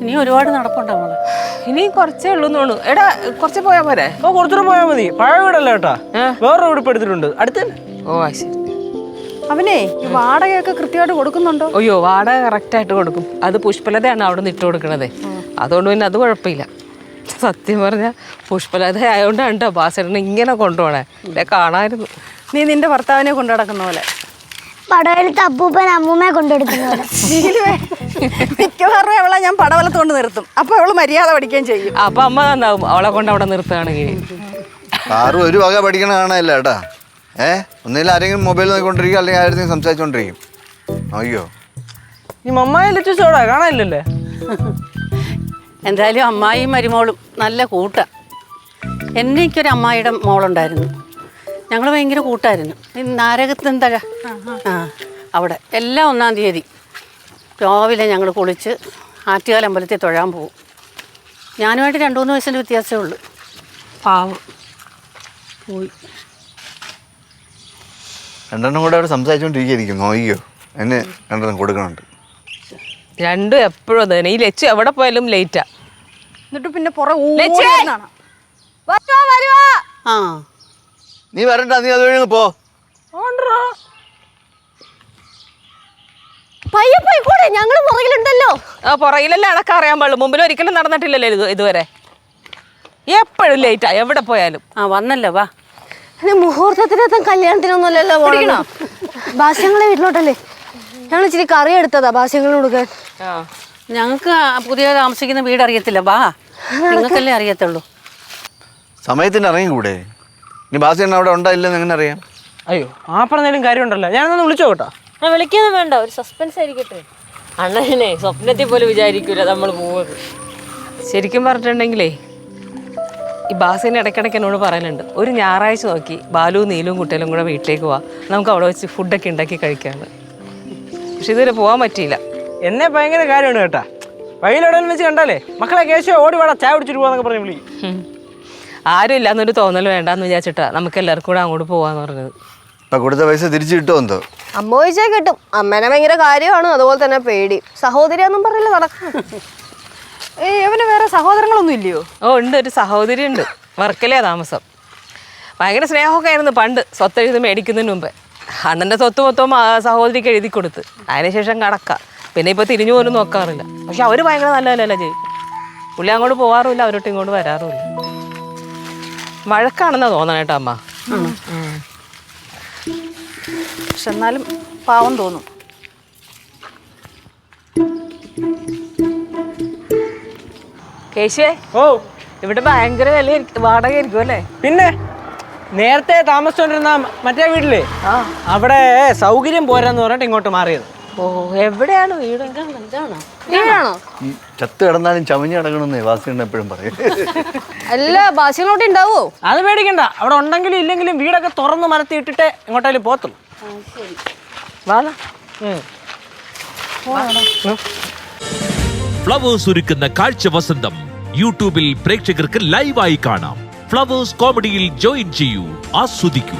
ഇനി ഒരുപാട് നടപ്പുണ്ടോ മോളെ? ഇനി കുറച്ചേ ഉള്ളൂ തോന്നുന്നു. എടാ കുറച്ച് പോയാ പോരെ? കുറച്ചുകൂടെ പോയാൽ മതി. പഴയ വീടല്ലേ കേട്ടാ, വേറൊരു വീട് എടുത്തിട്ടുണ്ട് അടുത്ത്. ഓ ശരി. അവനെ ഈ വാടകയൊക്കെ കൃത്യമായിട്ട് കൊടുക്കുന്നുണ്ടോ? അയ്യോ വാടക കറക്റ്റായിട്ട് കൊടുക്കും. അത് പുഷ്പലതയാണ് അവിടെ നിന്ന് ഇട്ട് കൊടുക്കണത്. അതുകൊണ്ട് പിന്നെ അത് കുഴപ്പമില്ല. സത്യം പറഞ്ഞാൽ പുഷ്പലത ആയതുകൊണ്ടാണ് കേട്ടോ ബാസേട്ടനെ ഇങ്ങനെ കൊണ്ടുപോണേ. എന്നെ കാണാമായിരുന്നു. നീ നിന്റെ ഭർത്താവിനെ കൊണ്ടു നടക്കുന്ന പോലെ. പടവലത്ത് അപ്പൂപ്പൻ അമ്മൂമ്മയെ കൊണ്ടെടുക്കുന്ന പോലെ. മിക്കവാറും അവളെ ഞാൻ പടവലത്ത് കൊണ്ട് നിർത്തും. അപ്പൊ അവള് മര്യാദ പഠിക്കുകയും ചെയ്യും. അപ്പൊ അമ്മ നന്നാവും അവളെ കൊണ്ട് അവിടെ നിർത്തുകയാണെങ്കിൽ. ആറും ഒരു വക പഠിക്കണ കാണാനില്ല കേട്ടാ. ഒന്നില്ല ആരെങ്കിലും മൊബൈൽ നോക്കിക്കൊണ്ടിരിക്കും, അല്ലെങ്കിൽ ആരെങ്കിലും സംസാരിച്ചോണ്ടിരിക്കും. അയ്യോ ഈ മമ്മായ ലച്ചോടാ കാണാനില്ലല്ലേ. എന്തായാലും അമ്മായിയും മരുമോളും നല്ല കൂട്ടാ. എനിക്കൊരു അമ്മായിയുടെ മോളുണ്ടായിരുന്നു. ഞങ്ങൾ ഭയങ്കര കൂട്ടായിരുന്നു. ഈ നാരകത്തെന്തഴ അവിടെ എല്ലാം 1-ാം തീയതി രാവിലെ ഞങ്ങൾ കുളിച്ച് ആറ്റുകാൽ അമ്പലത്തിൽ തൊഴാൻ പോകും. ഞാനുമായിട്ട് 2-3 വയസ്സിൻ്റെ വ്യത്യാസമേ ഉള്ളൂ. പാവം പോയി. രണ്ടെണ്ണം കൂടെ അവിടെ സംസാരിച്ചോണ്ടിരിക്കും. നോക്കിയോ, എന്നെ രണ്ടെണ്ണം കൊടുക്കണുണ്ട്. രണ്ടും എപ്പോഴും തന്നെ. ഈ ലച്ചു എവിടെ പോയാലും ലേറ്റാ. എന്നിട്ട് പിന്നെ പുറകെ ആ നീ വരണ്ട, നീ അത് വഴി പോ. പയ്യെ പോയിക്കൂടെ, ഞങ്ങള് പുറകിലുണ്ടല്ലോ. പുറകിലല്ലേ അടക്കം അറിയാൻ പാടുള്ളൂ. മുമ്പിൽ ഒരിക്കലും നടന്നിട്ടില്ലല്ലോ ഇതുവരെ. എപ്പോഴും ലേറ്റാ എവിടെ പോയാലും. വന്നല്ലോ വാ. മുഹൂർത്തത്തിനെത്തും കല്യാണത്തിനൊന്നുമല്ലല്ലോ പോകണോ. ഭാഷ്യങ്ങളെ വീട്ടിലോട്ടല്ലേ ഞങ്ങൾ ഇച്ചിരി കറി എടുത്തതാ ഭാഷ്യങ്ങൾ കൊടുക്കാൻ. ഞങ്ങൾക്ക് പുതിയ താമസിക്കുന്ന വീട് അറിയത്തില്ല. വാ, നിങ്ങൾക്കല്ലേ അറിയത്തുള്ളൂ. സമയത്തിന് ഇറങ്ങിക്കൂടെ? ഇനി ബാസിയണ്ണ അവിടെ ഉണ്ടായില്ലെന്ന് എങ്ങനെ അറിയാം? അയ്യോ ആ പറഞ്ഞാലും കാര്യമുണ്ടല്ലോ. ഞാനൊന്ന് വിളിച്ചോ കേട്ടോ. വിളിക്കൊന്നും വേണ്ട, ഒരു സസ്പെൻസ് ആയിരിക്കട്ടെ. അണ്ണനെ സ്വപ്നത്തിൽ പോലും വിചാരിക്കൂല നമ്മൾ പോവുന്നത്. ശരിക്കും പറഞ്ഞിട്ടുണ്ടെങ്കിലേ ഈ ബാസിന് ഇടയ്ക്കിടയ്ക്ക് എന്നോട് പറയലുണ്ട്, ഒരു ഞായറാഴ്ച നോക്കി ബാലുവും നീലും കുട്ടികളും കൂടെ വീട്ടിലേക്ക് പോവാം, നമുക്ക് അവിടെ വെച്ച് ഫുഡൊക്കെ ഉണ്ടാക്കി കഴിക്കാമെന്ന്. പക്ഷെ ഇതുവരെ പോകാൻ പറ്റിയില്ല. എന്നെ ഭയങ്കര കാര്യമാണ് കേട്ടാ. വഴിയിലെവിടെയും വെച്ച് കണ്ടാലേ മക്കളെ കേശോ ഓടി വേണം ചായ കുടിച്ചിട്ട് പോവാന്നൊക്കെ പറഞ്ഞ് വിളി. ആരും ഇല്ലാന്നൊരു തോന്നൽ വേണ്ടാന്ന് വിചാരിച്ചിട്ടാ നമുക്ക് എല്ലാവർക്കും കൂടെ അങ്ങോട്ട് പോവാന്ന് പറഞ്ഞത്. ഇപ്പൊ കൊടുത്ത പൈസ തിരിച്ചു കിട്ടുമോ എന്തോ? അമ്മ ചോദിച്ചാൽ കിട്ടും. അമ്മേനെ ഭയങ്കര കാര്യമാണ്, അതുപോലെ തന്നെ പേടി. സഹോദരിയാന്നും പറയില്ല നടക്കണം. ഇവന് വേറെ സഹോദരങ്ങളൊന്നും ഇല്ലയോ? ഉണ്ട്, ഒരു സഹോദരി ഉണ്ട്. വർക്കലേ താമസം. ഭയങ്കര സ്നേഹമൊക്കെ ആയിരുന്നു പണ്ട്, സ്വത്ത് എഴുതി മേടിക്കുന്നതിന് മുമ്പേ. അണ്ണൻ്റെ സ്വത്ത് മൊത്തം സഹോദരിക്ക് എഴുതി കൊടുത്ത് അതിനുശേഷം കടക്കാം. പിന്നെ ഇപ്പോൾ തിരിഞ്ഞു പോലും നോക്കാറില്ല. പക്ഷെ അവർ ഭയങ്കര നല്ലതല്ല ചെയ്യും. പുള്ളി അങ്ങോട്ട് പോകാറുമില്ല, അവരോട്ട് ഇങ്ങോട്ട് വരാറുമില്ല. വഴക്കാണെന്നാ തോന്നണേട്ടോ അമ്മ. പക്ഷെ എന്നാലും പാവം തോന്നും. കേശുവേ, ഇവിടെ ഭയങ്കര വില വാടക ആയിരിക്കും അല്ലേ? പിന്നെ നേരത്തെ താമസിച്ചോണ്ടിരുന്ന മറ്റേ വീട്ടില് അവിടെ സൗകര്യം പോരാന്ന് പറഞ്ഞിട്ട് ഇങ്ങോട്ട് മാറിയത്. ഓ, എവിടെയാണ് വീട്? വീടാണോ? ചത്ത് കിടന്നാലും ചമഞ്ഞ് കിടക്കണമെന്നേ വാസിയണ്ണ എപ്പോഴും പറയും. അല്ല ഭാഷ്യങ്ങളോട്ട് ഉണ്ടാവോ? അത് പേടിക്കണ്ട, അവിടെ ഉണ്ടെങ്കിലും ഇല്ലെങ്കിലും വീടൊക്കെ തുറന്ന് മരത്തി ഇട്ടിട്ട് എങ്ങോട്ടായാലും പോത്തുള്ളൂ. ഫ്ലവേഴ്സ് ഒരുക്കുന്ന കാഴ്ച വസന്തം യൂട്യൂബിൽ പ്രേക്ഷകർക്ക് ലൈവായി കാണാം. ഫ്ലവേഴ്സ് കോമഡിയിൽ ജോയിൻ ചെയ്യൂ, ആസ്വദിക്കൂ.